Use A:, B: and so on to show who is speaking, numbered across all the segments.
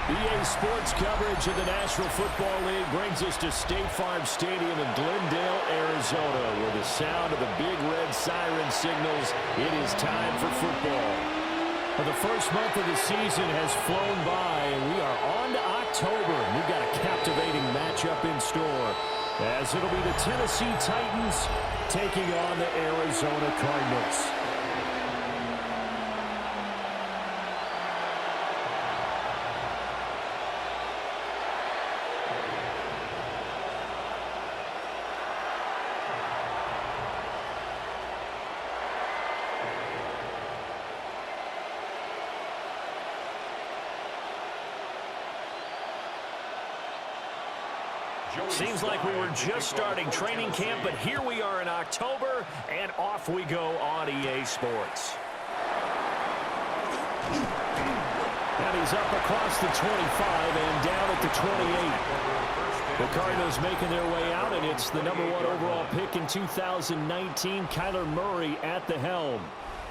A: EA Sports coverage of the National Football League brings us to State Farm Stadium in Glendale, Arizona, where the sound of the big red siren signals it is time for football. Well, the first month of the season has flown by, and we are on to October. We've got a captivating matchup in store, as it'll be the Tennessee Titans taking on the Arizona Cardinals. Seems like we were just starting training camp, but here we are in October, and off we go on EA Sports. And he's up across the 25 and down at the 28. The Cardinals making their way out, and it's the #1 overall pick in 2019, Kyler Murray at the helm.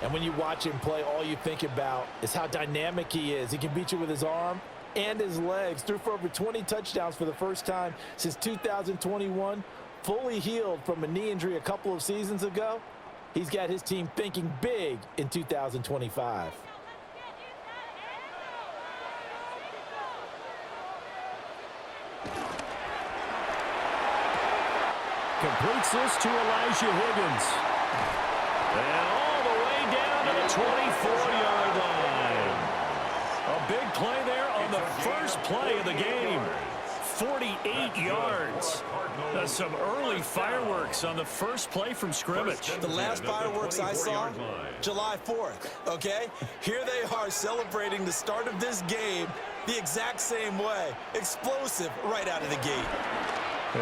B: And when you watch him play, all you think about is how dynamic he is. He can beat you with his arm and his legs. Threw for over 20 touchdowns for the first time since 2021. Fully healed from a knee injury a couple of seasons ago. He's got his team thinking big in 2025.
A: Completes this to Elijah Higgins. And all the way down to the 24-yard line. A big play there on the first play of the game. 48 yards. Some early fireworks on the first play from scrimmage.
C: The last fireworks I saw, July 4th, okay? Here they are celebrating the start of this game the exact same way. Explosive right out of the gate.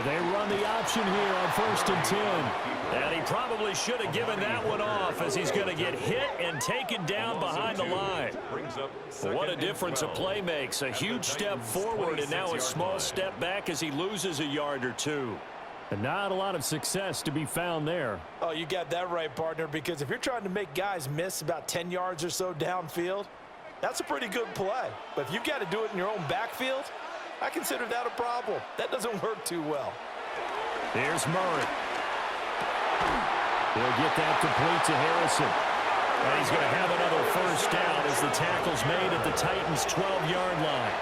A: They run the option here on 1st and 10. And he probably should have given that one off, as he's going to get hit and taken down behind the line. What a difference a play makes. A huge step forward and now a small step back as he loses a yard or two. And not a lot of success to be found there.
B: Oh, you got that right, partner, because if you're trying to make guys miss about 10 yards or so downfield, that's a pretty good play. But if you've got to do it in your own backfield, I consider that a problem. That doesn't work too well.
A: Here's Murray. He'll get that complete to Harrison. And he's going to have another first down as the tackle's made at the Titans' 12-yard line.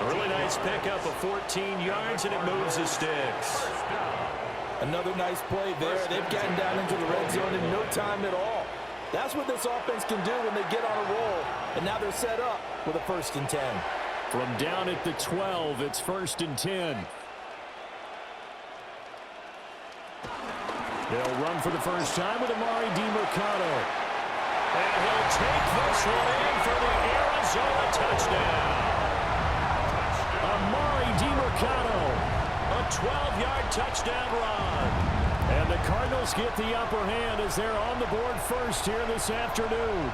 A: A really nice pickup of 14 yards, and it moves the sticks.
B: Another nice play there. They've gotten down into the red zone in no time at all. That's what this offense can do when they get on a roll. And now they're set up with a 1st and 10.
A: From down at the 12, it's 1st and 10. They'll run for the first time with Amari DiMercato. And he'll take this one in for the Arizona touchdown. Amari DiMercato, a 12-yard touchdown run. And the Cardinals get the upper hand as they're on the board first here this afternoon.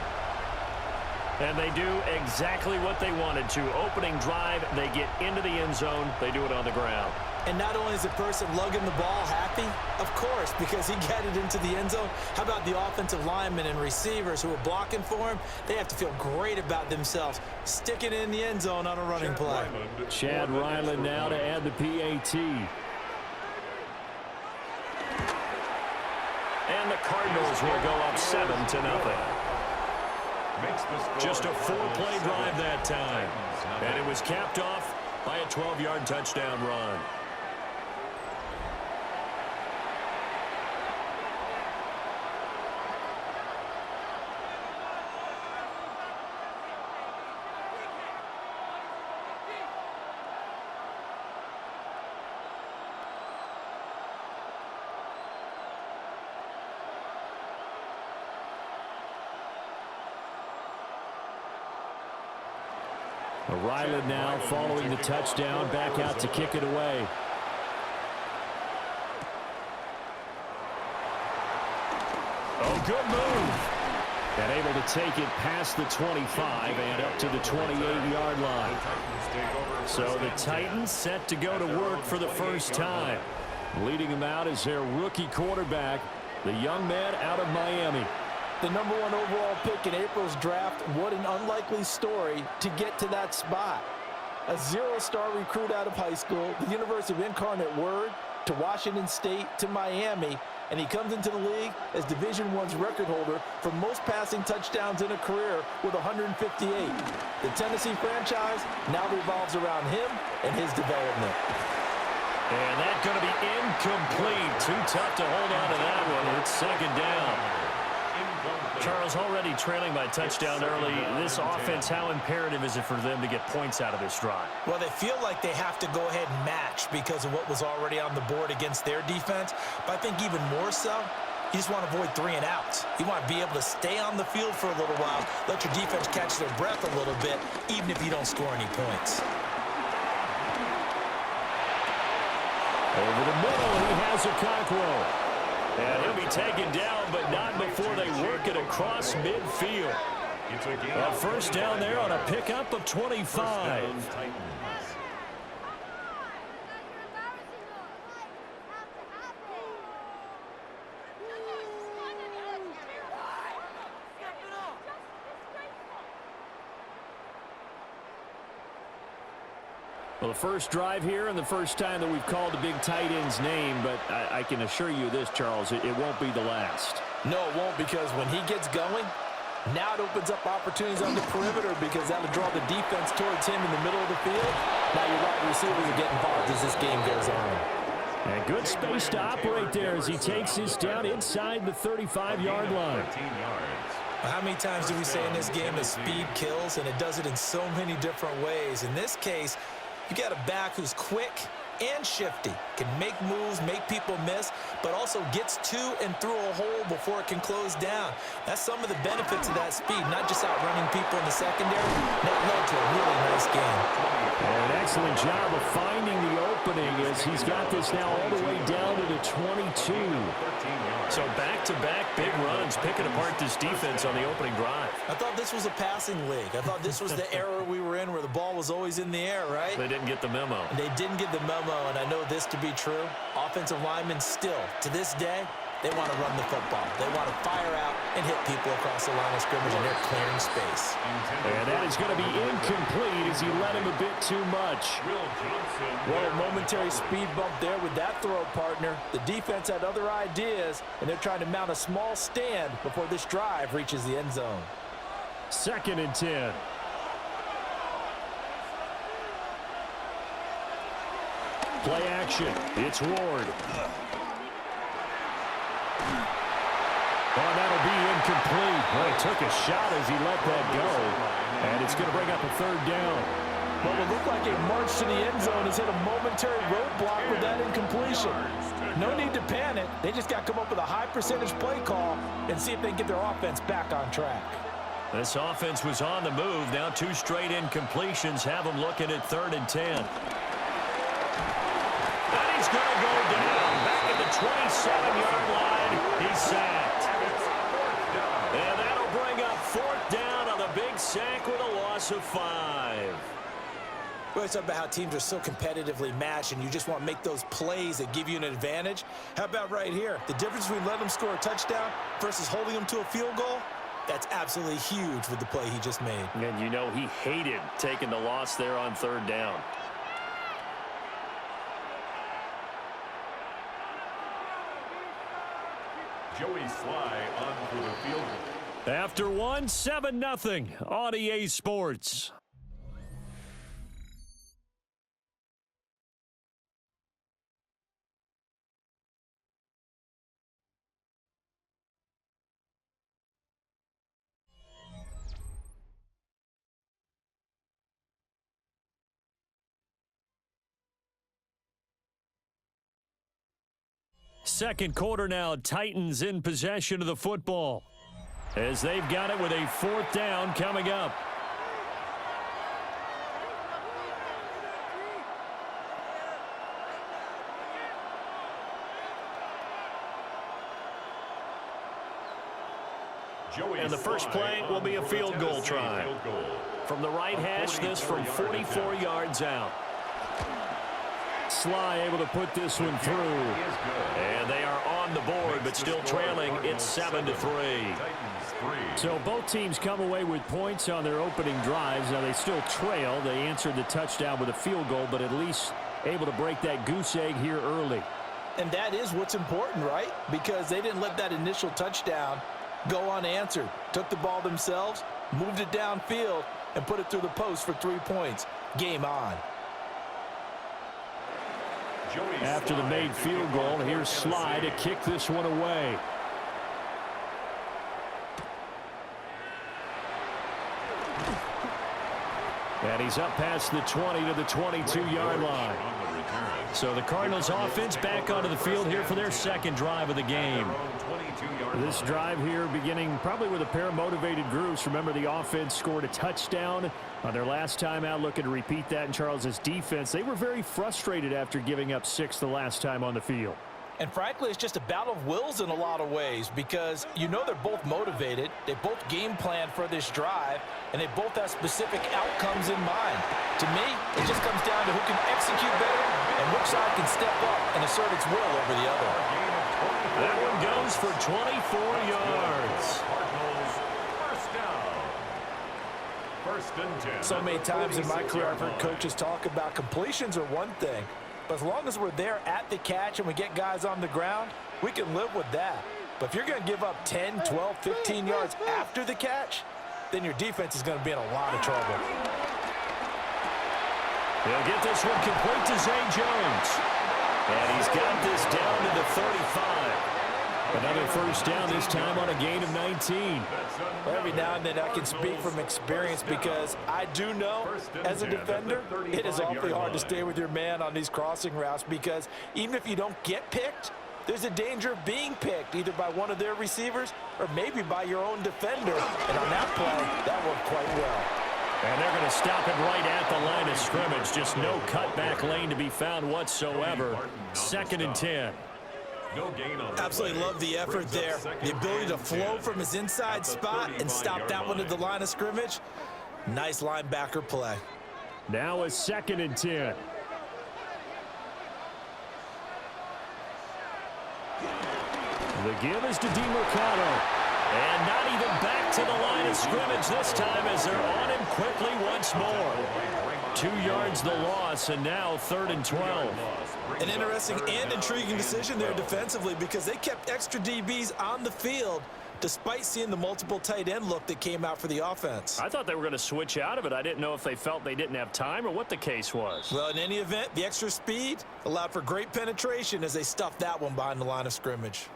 A: And they do exactly what they wanted to. Opening drive, they get into the end zone. They do it on the ground.
C: And not only is the person lugging the ball happy, of course, because he got it into the end zone. How about the offensive linemen and receivers who are blocking for him? They have to feel great about themselves, sticking in the end zone on a running play.
A: Chad Ryland now to add the PAT. And the Cardinals will go up 7-0. Just a 4-play drive that time. And it was capped off by a 12-yard touchdown run. Ryland now following the touchdown, back out to kick it away. Oh, good move. And able to take it past the 25 and up to the 28-yard line. So the Titans set to go to work for the first time. Leading them out is their rookie quarterback, the young man out of Miami.
B: The #1 overall pick in April's draft. What an unlikely story to get to that spot. A zero-star recruit out of high school, the University of Incarnate Word, to Washington State, to Miami, and he comes into the league as Division I's record holder for most passing touchdowns in a career with 158. The Tennessee franchise now revolves around him and his development.
A: And that's going to be incomplete. Too tough to hold on to that one. It's second down. Charles, already trailing by touchdown early. This offense, how imperative is it for them to get points out of this drive?
C: Well, they feel like they have to go ahead and match because of what was already on the board against their defense. But I think even more so, you just want to avoid 3 and outs. You want to be able to stay on the field for a little while, let your defense catch their breath a little bit, even if you don't score any points.
A: Over the middle, he has a Cockrell. And he'll be taken down, but not before they work it across midfield. A first down there on a pickup of 25. Well, the first drive here and the first time that we've called the big tight end's name, but I can assure you this, Charles, it won't be the last.
B: No, it won't, because when he gets going, now it opens up opportunities on the perimeter because that'll draw the defense towards him in the middle of the field. Now your wide receivers are getting involved as this game goes on.
A: And good space to operate there as he takes this down inside the 35-yard line.
C: How many times do we say in this game that speed kills, and it does it in so many different ways? In this case, you got a back who's quick and shifty, can make moves, make people miss, but also gets to and through a hole before it can close down. That's some of the benefits of that speed, not just outrunning people in the secondary. That led to a really nice game.
A: An excellent job of finding the opening as he's got this now all the way down to the 22. So back-to-back big runs, picking apart this defense on the opening drive.
C: I thought this was a passing league. I thought this was the era we were in where the ball was always in the air, right?
A: They didn't get the memo.
C: They didn't get the memo, and I know this to be true. Offensive linemen still, to this day, they want to run the football. They want to fire out and hit people across the line of scrimmage, and they're clearing space.
A: And that is going to be incomplete as he led him a bit too much.
B: Well, a momentary speed bump there with that throw, partner. The defense had other ideas, and they're trying to mount a small stand before this drive reaches the end zone.
A: 2nd and 10. Play action. It's Ward. Oh, that'll be incomplete. Well, he took a shot as he let that go. And it's going to bring up a 3rd down.
B: What would look like a march to the end zone has hit a momentary roadblock with that incompletion. No need to panic. They just got to come up with a high percentage play call and see if they can get their offense back on track.
A: This offense was on the move. Now 2 straight incompletions have them looking at 3rd and 10. And he's going to go down back at the 27-yard line. He's sacked. And that'll bring up 4th down on the big sack with a loss of 5.
C: We always talk about how teams are so competitively matched, and you just want to make those plays that give you an advantage. How about right here? The difference between letting them score a touchdown versus holding them to a field goal, that's absolutely huge with the play he just made.
A: And you know he hated taking the loss there on 3rd down.
D: Joey Sly on for the field goal.
A: After one, 7-0 on EA Sports. Second quarter now, Titans in possession of the football as they've got it with a 4th down coming up. And the first play will be a field goal try. From the right hash, this from 44 yards out. Sly able to put this one through. And they are on the board, but still trailing. It's 7-3. So both teams come away with points on their opening drives. Now they still trail. They answered the touchdown with a field goal, but at least able to break that goose egg here early.
B: And that is what's important, right? Because they didn't let that initial touchdown go unanswered. Took the ball themselves, moved it downfield, and put it through the post for 3 points. Game on.
A: After the made field goal, here's Sly to kick this one away. And he's up past the 20 to the 22-yard line. So the Cardinals offense back onto the field here for their second drive of the game. This drive here beginning probably with a pair of motivated groups. Remember, the offense scored a touchdown on their last time out, looking to repeat that in Charles's defense. They were very frustrated after giving up 6 the last time on the field.
B: And frankly, it's just a battle of wills in a lot of ways because you know they're both motivated. They both game plan for this drive, and they both have specific outcomes in mind. To me, it just comes down to who can execute better and which side can step up and assert its will over the other.
A: That one goes for 24 yards.
D: First and 10.
B: So many times in my career, I've heard coaches talk about completions are one thing. But as long as we're there at the catch and we get guys on the ground, we can live with that. But if you're going to give up 10, 12, 15 yards after the catch, then your defense is going to be in a lot of trouble.
A: He'll get this one complete to Zay Jones. And he's got this down to the 35. Another first down, this time on a gain of 19.
B: Well, every now and then I can speak from experience because I do know as a defender it is awfully hard to stay with your man on these crossing routes because even if you don't get picked, there's a danger of being picked either by one of their receivers or maybe by your own defender. And on that play, that worked quite well.
A: And they're going to stop it right at the line of scrimmage. Just no cutback lane to be found whatsoever. 2nd and 10.
D: No gain on
C: Absolutely love the effort there. The ability to flow from his inside spot and stop that one at the line of scrimmage. Nice linebacker play.
A: Now a 2nd and 10. The give is to DeMercado. And not even back to the line of scrimmage this time as they're on him quickly once more. 2 yards the loss, and now 3rd and 12.
C: An interesting and intriguing decision there defensively because they kept extra DBs on the field despite seeing the multiple tight end look that came out for the offense.
A: I thought they were going to switch out of it. I didn't know if they felt they didn't have time or what the case was.
C: Well, in any event, the extra speed allowed for great penetration as they stuffed that one behind the line of scrimmage.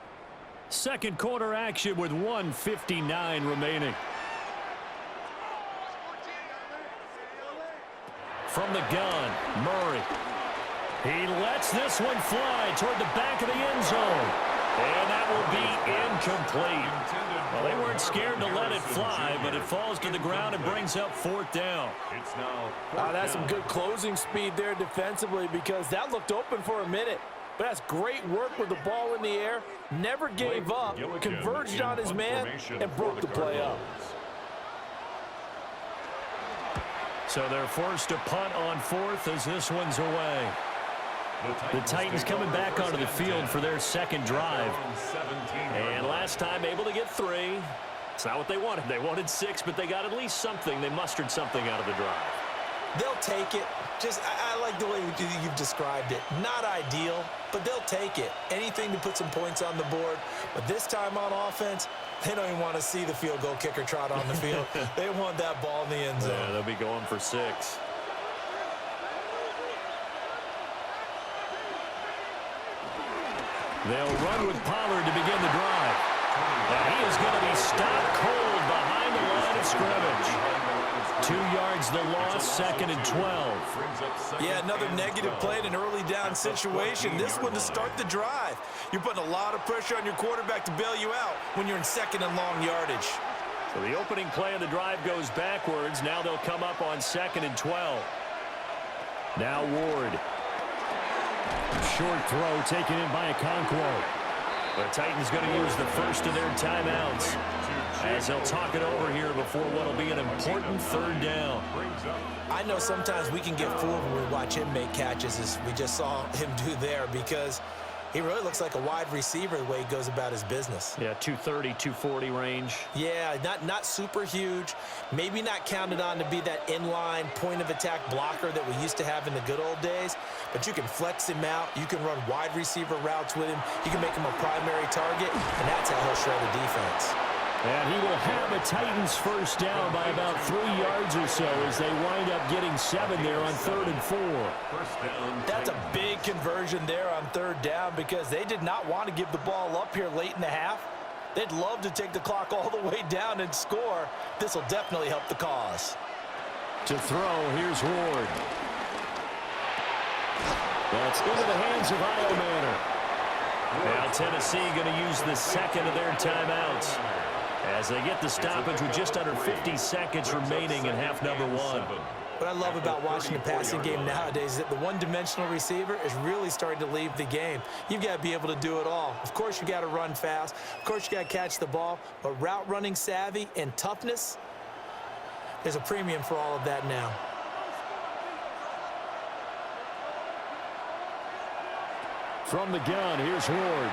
A: Second quarter action with 1:59 remaining. From the gun, Murray. He lets this one fly toward the back of the end zone. And that will be incomplete. Well, they weren't scared to let it fly, but it falls to the ground and brings up 4th down.
D: It's now
B: That's some good closing speed there defensively because that looked open for a minute. But that's great work with the ball in the air. Never gave up, converged on his man, and broke the play up.
A: So they're forced to punt on 4th as this one's away. The Titans coming back onto the field for their second drive. And last time able to get 3. It's not what they wanted. They wanted 6, but they got at least something. They mustered something out of the drive.
C: They'll take it. I like the way you've described it. Not ideal, but they'll take it. Anything to put some points on the board. But this time on offense, they don't even want to see the field goal kicker trot on the field. They want that ball in the end zone.
A: Yeah, they'll be going for 6. They'll run with Pollard to begin the drive. And he is going to be stopped cold behind the line of scrimmage. 2 yards the loss, 2nd and 12.
C: Yeah, another negative play in an early down situation. This one to start the drive. You're putting a lot of pressure on your quarterback to bail you out when you're in 2nd and long yardage.
A: So the opening play of the drive goes backwards. Now they'll come up on 2nd and 12. Now Ward. Short throw taken in by Okonkwo. The Titans going to use the first of their timeouts as they'll talk it over here before what will be an important third down.
C: I know sometimes we can get fooled when we watch him make catches, as we just saw him do there, because he really looks like a wide receiver the way he goes about his business.
A: Yeah, 230, 240 range.
C: Yeah, not super huge. Maybe not counted on to be that inline point-of-attack blocker that we used to have in the good old days, but you can flex him out. You can run wide receiver routes with him. You can make him a primary target, and that's how he'll shred a defense.
A: And he will have a Titans first down by about 3 yards or so as they wind up getting 7 there on 3rd and 4.
C: That's a big conversion there on 3rd down because they did not want to give the ball up here late in the half. They'd love to take the clock all the way down and score. This will definitely help the cause.
A: To throw, here's Ward. That's into the hands of Iomanner. Now Tennessee going to use the second of their timeouts as they get the stoppage with just under 50 seconds remaining in half number 1.
C: What I love about watching the passing game nowadays is that the one-dimensional receiver is really starting to leave the game. You've got to be able to do it all. Of course, you got to run fast. Of course, you got to catch the ball. But route running savvy and toughness, there's a premium for all of that now.
A: From the gun, here's Ward.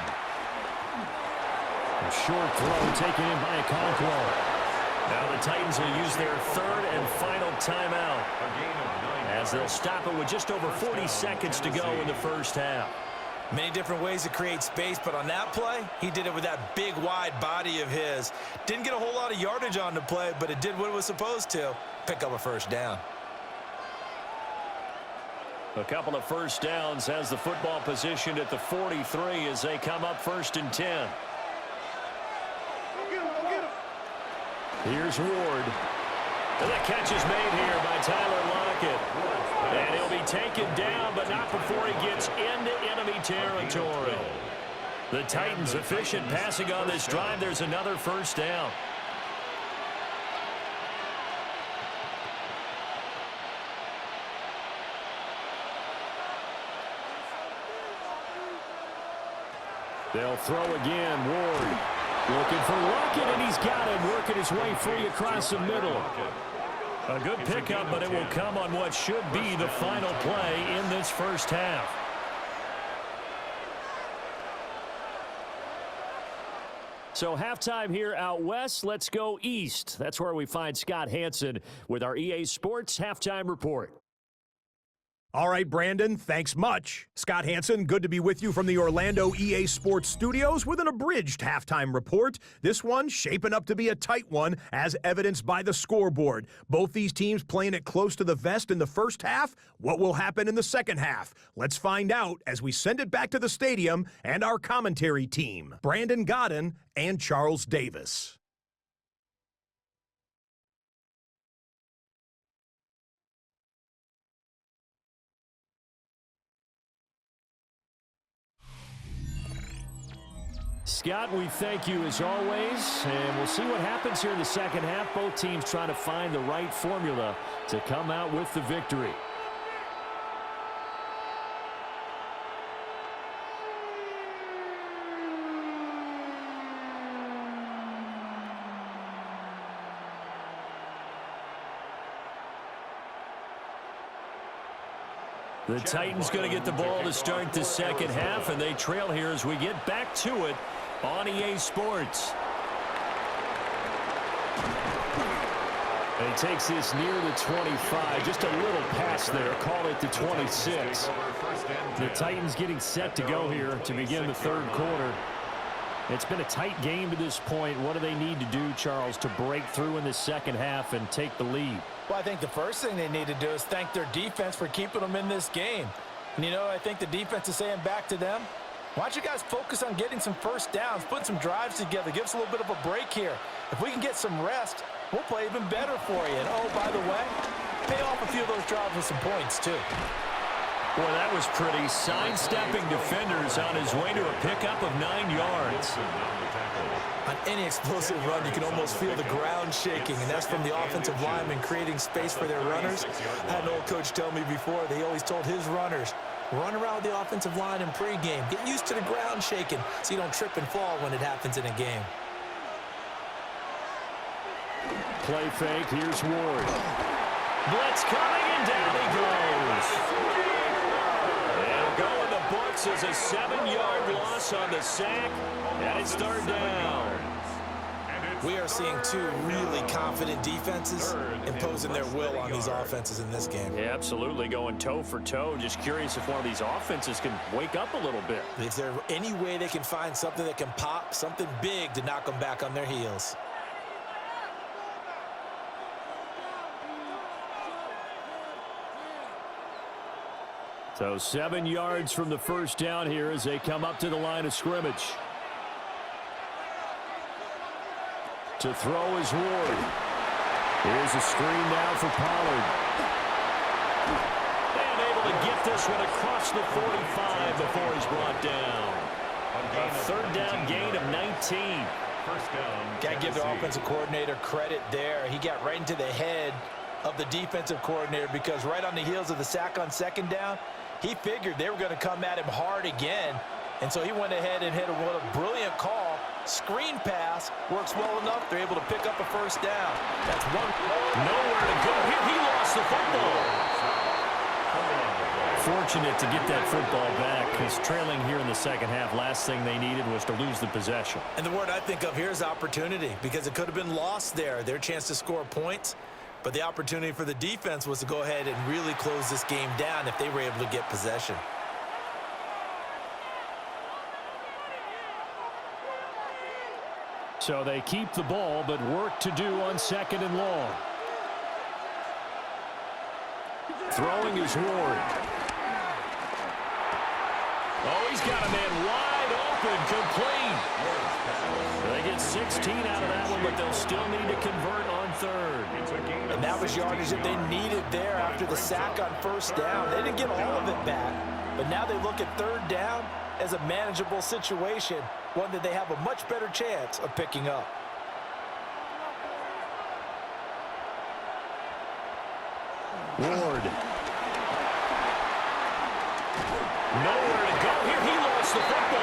A: A short throw taken in by Okonkwo. Now the Titans will use their 3rd and final timeout as they'll stop it with just over 40 seconds to go in the first half.
C: Many different ways to create space, but on that play, he did it with that big, wide body of his. Didn't get a whole lot of yardage on the play, but it did what it was supposed to, pick up a first down.
A: A couple of first downs has the football positioned at the 43 as they come up 1st and 10. Here's Ward. And the catch is made here by Tyler Lockett. And he'll be taken down, but not before he gets into enemy territory. The Titans efficient passing on this drive. There's another first down. They'll throw again. Ward looking for Lockett, and he's got him, working his way free across the middle. A good pickup, but it will come on what should be the final play in this first half. So halftime here out west. Let's go east. That's where we find Scott Hanson with our EA Sports Halftime Report.
E: All right, Brandon, thanks much. Scott Hanson, good to be with you from the Orlando EA Sports Studios with an abridged halftime report. This one shaping up to be a tight one, as evidenced by the scoreboard. Both these teams playing it close to the vest in the first half. What will happen in the second half? Let's find out as we send it back to the stadium and our commentary team, Brandon Godden and Charles Davis.
A: Scott, we thank you as always, and we'll see what happens here in the second half. Both teams trying to find the right formula to come out with the victory. The Titans going to get the ball to start the second half, and they trail here as we get back to it on EA Sports. And he takes this near the 25. Just a little pass there. Call it the 26. The Titans getting set to go here to begin the third quarter. It's been a tight game to this point. What do they need to do, Charles, to break through in the second half and take the lead?
C: Well, I think the first thing they need to do is thank their defense for keeping them in this game. And, you know, I think the defense is saying back to them, why don't you guys focus on getting some first downs, put some drives together, give us a little bit of a break here. If we can get some rest, we'll play even better for you. And, oh, by the way, pay off a few of those drives with some points, too.
A: Boy, that was pretty. Sidestepping defenders on his way to a pickup of 9 yards.
C: On any explosive run, you can almost feel the ground shaking, and that's from the offensive linemen creating space for their runners. I had an old coach tell me before, they always told his runners, Run around with the offensive line in pregame. Get used to the ground shaking so you don't trip and fall when it happens in a game.
A: Play fake. Here's Ward. Blitz coming, and down he goes. It'll go in the books as a 7-yard loss on the sack, and it's third down.
C: We are seeing two really confident defenses imposing their will on these offenses in this game.
A: Yeah, absolutely, going toe for toe. Just curious if one of these offenses can wake up a little bit.
C: Is there any way they can find something that can pop, something big to knock them back on their heels?
A: So 7 yards from the first down here as they come up to the line of scrimmage. To throw is Ward. Here's a screen now for Pollard. And able to get this one across the 45 before he's brought down. A third down gain of 19.
D: First down.
C: Got to give the offensive coordinator credit there. He got right into the head of the defensive coordinator because right on the heels of the sack on second down, he figured they were going to come at him hard again. And so he went ahead and hit what a brilliant call. Screen pass works well enough. They're able to pick up a first down. That's one.
A: Nowhere to go here. He lost the football. Fortunate to get that football back because trailing here in the second half, last thing they needed was to lose the possession.
C: And the word I think of here is opportunity because it could have been lost there. Their chance to score points. But the opportunity for the defense was to go ahead and really close this game down if they were able to get possession.
A: So they keep the ball, but work to do on second and long. Throwing is Ward. Oh, he's got a man wide open, complete. They get 16 out of that one, but they'll still need to convert on third.
C: And that was yardage that they needed there after the sack on first down. They didn't get all of it back, but now they look at third down as a manageable situation, one that they have a much better chance of picking up.
A: Ward. Nowhere to go here. He lost the football.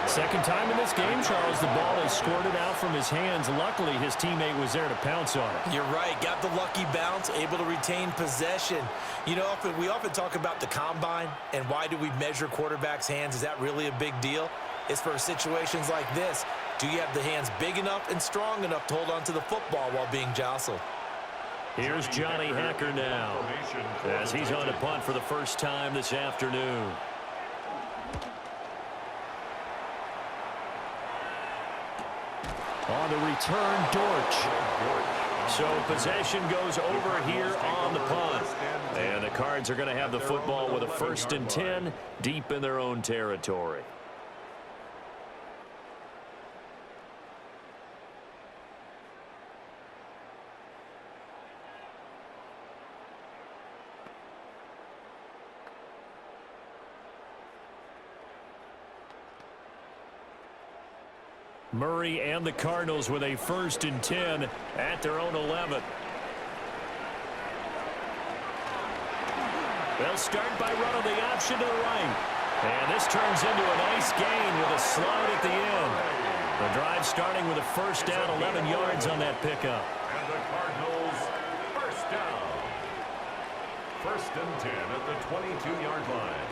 A: Second time in this game, Charles, the ball is squirted out from his hands. Luckily, his teammate was there to pounce on it.
C: You're right. Got the lucky bounce, able to retain possession. You know, we often talk about the combine and why do we measure quarterbacks' hands. Is that really a big deal? It's for situations like this. Do you have the hands big enough and strong enough to hold on to the football while being jostled?
A: Here's Johnny Hacker now as he's on to punt for the first time this afternoon. On the return, Dortch. So possession goes over here on the punt. And the Cards are going to have the football with a 1st and 10 deep in their own territory. Murray and the Cardinals with a 1st and 10 at their own 11. They'll start by running the option to the right. And this turns into a nice gain with a slide at the end. The drive starting with a first down, 11 yards on that pickup.
D: And the Cardinals, first down. 1st and 10 at the 22-yard line.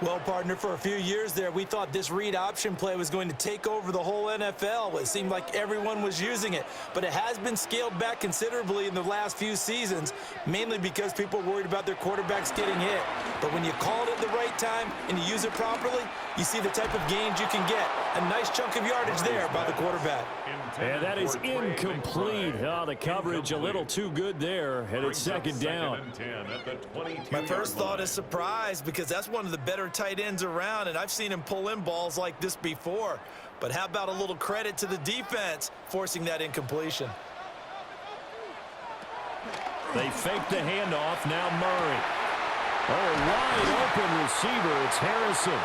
C: Well, partner, for a few years there, we thought this read option play was going to take over the whole NFL. It seemed like everyone was using it, but it has been scaled back considerably in the last few seasons, mainly because people are worried about their quarterbacks getting hit. But when you call it at the right time and you use it properly, you see the type of gains you can get. A nice chunk of yardage there by the quarterback.
A: And that is incomplete. Oh, the coverage a little too good there, and it's 2nd down.
C: My first thought is surprise because that's one of the better tight ends around, and I've seen him pull in balls like this before. But how about a little credit to the defense forcing that incompletion?
A: They fake the handoff. Now Murray. Oh, wide open receiver. It's Harrison.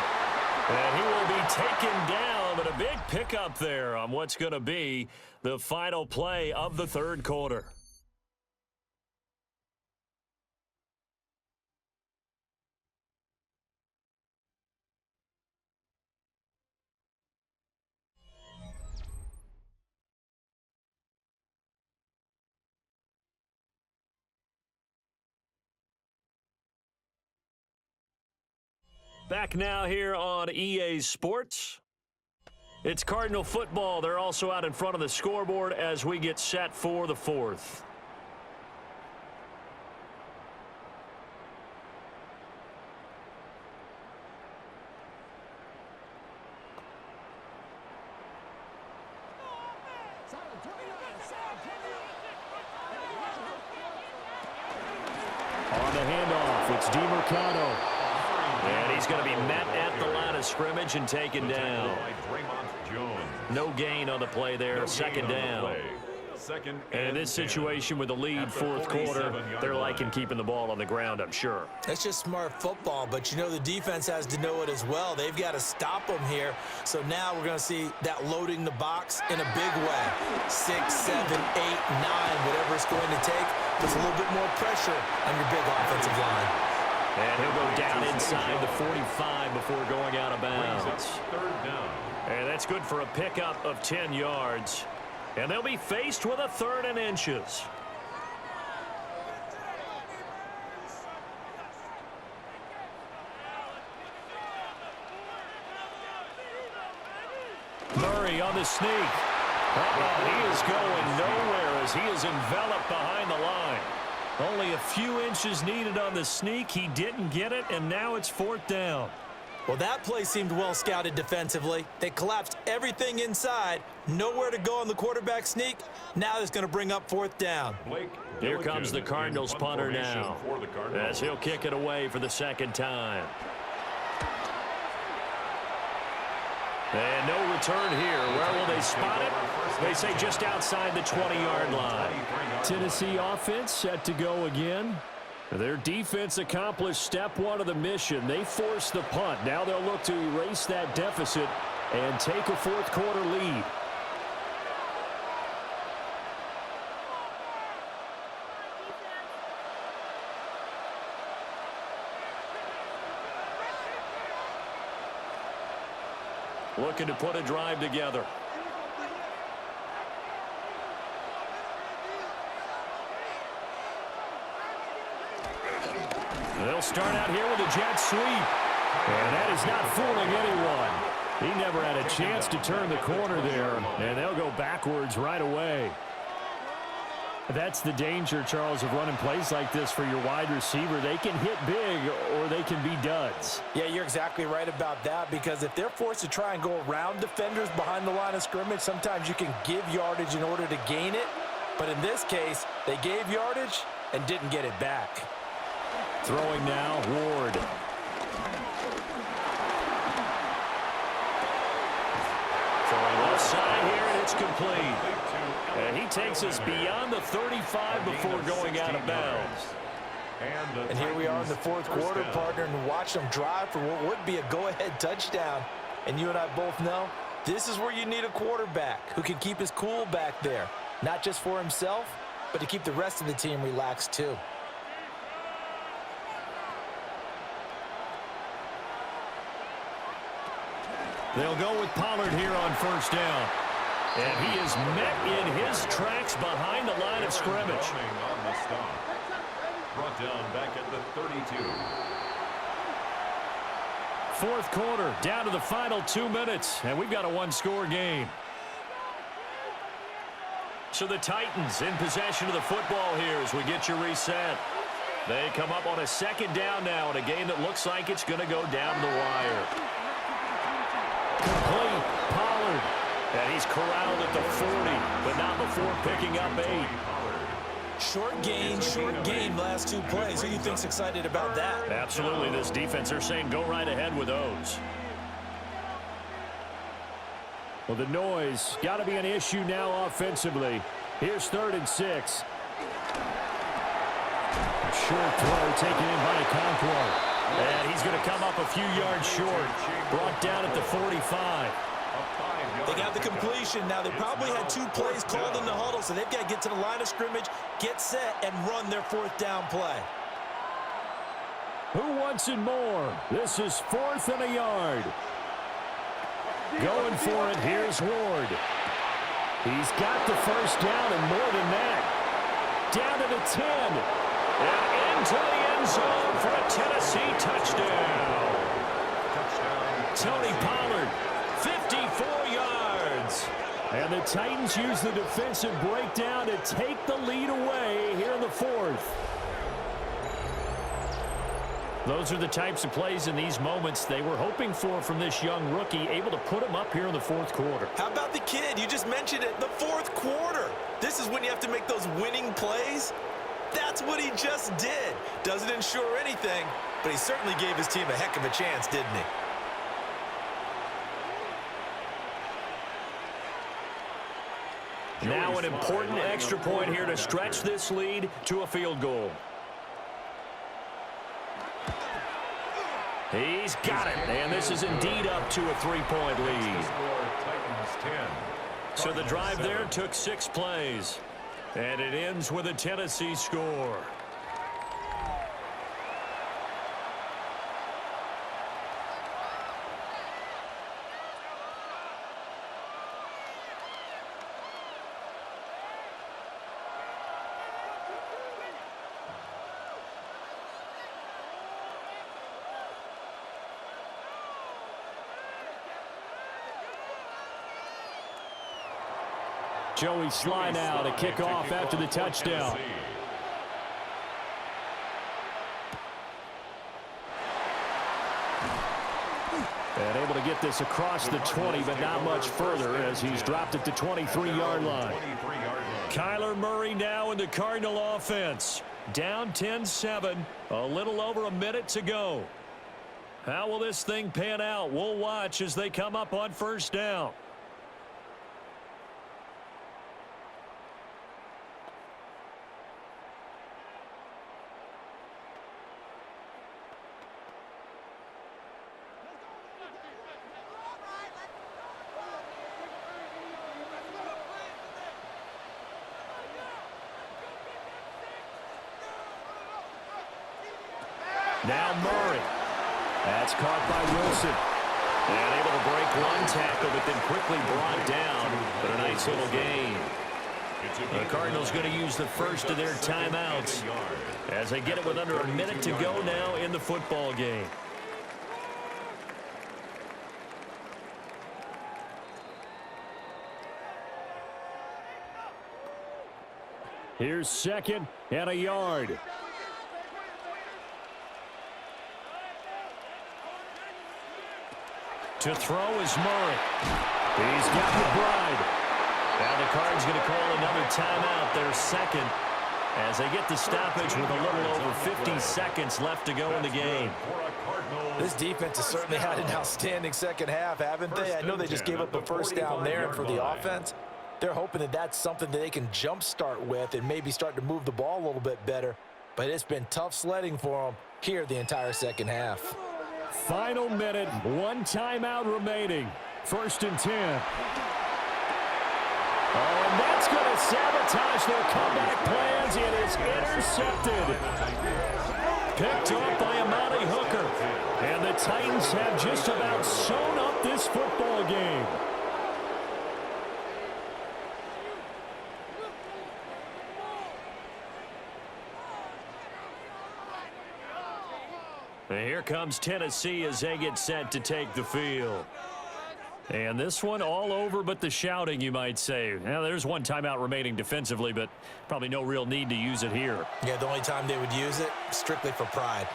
A: And he will be taken down, but a big pickup there on what's going to be the final play of the 3rd quarter. Back now here on EA Sports. It's Cardinal football. They're also out in front of the scoreboard as we get set for the fourth. On the handoff, it's DeMarcano. And he's going to be met at the line of scrimmage and taken down. No gain on the play there, second down. And in this situation with the lead fourth quarter, they're liking keeping the ball on the ground, I'm sure.
C: That's just smart football, but you know the defense has to know it as well. They've got to stop them here. So now we're going to see that loading the box in a big way. 6, 7, 8, 9, whatever it's going to take. Puts a little bit more pressure on your big offensive line.
A: And he'll go down inside the 45 before going out of bounds. And that's good for a pickup of 10 yards. And they'll be faced with a 3rd and inches. Murray on the sneak. He is going nowhere as he is enveloped behind the line. Only a few inches needed on the sneak. He didn't get it, and now it's 4th down.
C: Well, that play seemed well scouted defensively. They collapsed everything inside. Nowhere to go on the quarterback sneak. Now it's going to bring up 4th down.
A: Here comes the Cardinals punter now, as he'll kick it away for the 2nd time. And no return here. Where will they spot it? They say just outside the 20-yard line. Tennessee offense set to go again. Their defense accomplished step 1 of the mission. They forced the punt. Now they'll look to erase that deficit and take a fourth quarter lead. Looking to put a drive together. They'll start out here with a jet sweep. And that is not fooling anyone. He never had a chance to turn the corner there. And they'll go backwards right away. That's the danger, Charles, of running plays like this for your wide receiver. They can hit big or they can be duds.
B: Yeah, you're exactly right about that, because if they're forced to try and go around defenders behind the line of scrimmage, sometimes you can give yardage in order to gain it. But in this case, they gave yardage and didn't get it back.
A: Throwing now, Ward. Throwing left side here, and it's complete. And he takes us beyond the 35 before going out of bounds.
B: And here we are in the fourth quarter, partner, and watch them drive for what would be a go-ahead touchdown. And you and I both know this is where you need a quarterback who can keep his cool back there, not just for himself, but to keep the rest of the team relaxed too.
A: They'll go with Pollard here on 1st down. And he is met in his tracks behind the line of scrimmage.
D: Brought down back at the 32.
A: Fourth quarter, down to the final 2 minutes, and we've got a 1-score game. So the Titans in possession of the football here as we get you reset. They come up on a 2nd down now in a game that looks like it's going to go down the wire. Complete, Pollard. And he's corralled at the 40, but not before picking up 8.
C: Short gain, last 2 plays. Who do you think's excited about that?
A: Absolutely, this defense, they're saying go right ahead with those. Well, the noise got to be an issue now offensively. Here's 3rd and 6. Short throw taken in by Okonkwo. And he's going to come up a few yards short. Brought down at the 45.
C: They got the completion. Now, they probably had 2 plays called in the huddle, so they've got to get to the line of scrimmage, get set, and run their 4th down play.
A: Who wants it more? This is 4th and a yard. Going for it, here's Ward. He's got the 1st down and more than that. Down to the 10. And into the end zone for a Tennessee touchdown. Tony Pollard, 54 yards. And the Titans use the defensive breakdown to take the lead away here in the fourth. Those are the types of plays in these moments they were hoping for from this young rookie, able to put him up here in the fourth quarter.
C: How about the kid? You just mentioned it, the fourth quarter. This is when you have to make those winning plays. That's what he just did. Doesn't ensure anything, but he certainly gave his team a heck of a chance, didn't he?
A: Now an important extra point here to stretch this lead to a field goal. He's got it, and this is indeed up to a 3-point lead. So the drive there took 6 plays, and it ends with a Tennessee score. Joey Sly now to kick off after the touchdown. And able to get this across the 20, but not much further as he's dropped at the 23-yard line. Kyler Murray now in the Cardinal offense. Down 10-7, a little over a minute to go. How will this thing pan out? We'll watch as they come up on first down. Now Murray. That's caught by Wilson. And able to break one tackle, but then quickly brought down. But a nice little gain. The Cardinals going to use the first of their timeouts as they get it with under a minute to go now in the football game. Here's 2nd and a yard. To throw is Murray. He's got McBride. Now the Cards going to call another timeout, their second, as they get the stoppage with a little over 50 seconds left to go in the game.
B: This defense has certainly had an outstanding second half, haven't they? I know they just gave up a first down there, and for the offense, they're hoping that that's something that they can jumpstart with and maybe start to move the ball a little bit better. But it's been tough sledding for them here the entire second half.
A: Final minute, 1 timeout remaining. 1st and 10. Oh, and that's going to sabotage their comeback plans. It is intercepted. Picked up by Amani Hooker. And the Titans have just about sewn up this football game. And here comes Tennessee as they get set to take the field. And this one all over but the shouting, you might say. Now, there's 1 timeout remaining defensively, but probably no real need to use it here.
C: Yeah, the only time they would use it, strictly for pride.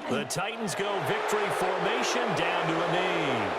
A: The Titans go victory formation down to a knee.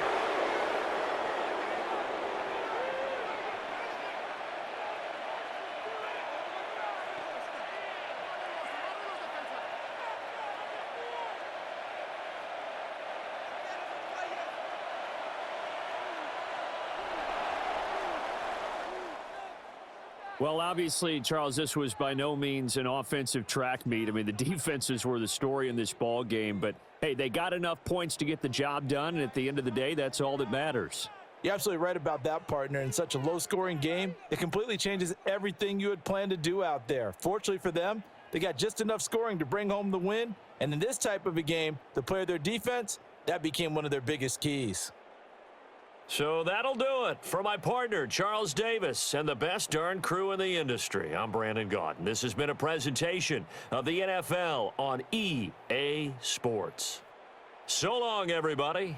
A: Well, obviously, Charles, this was by no means an offensive track meet. I mean, the defenses were the story in this ball game, but hey, they got enough points to get the job done, and at the end of the day, that's all that matters.
B: You're absolutely right about that, partner. In such a low-scoring game, it completely changes everything you had planned to do out there. Fortunately for them, they got just enough scoring to bring home the win, And in this type of a game, to play their defense, that became one of their biggest keys.
A: So that'll do it for my partner, Charles Davis, and the best darn crew in the industry. I'm Brandon Gaudin. This has been a presentation of the NFL on EA Sports. So long, everybody.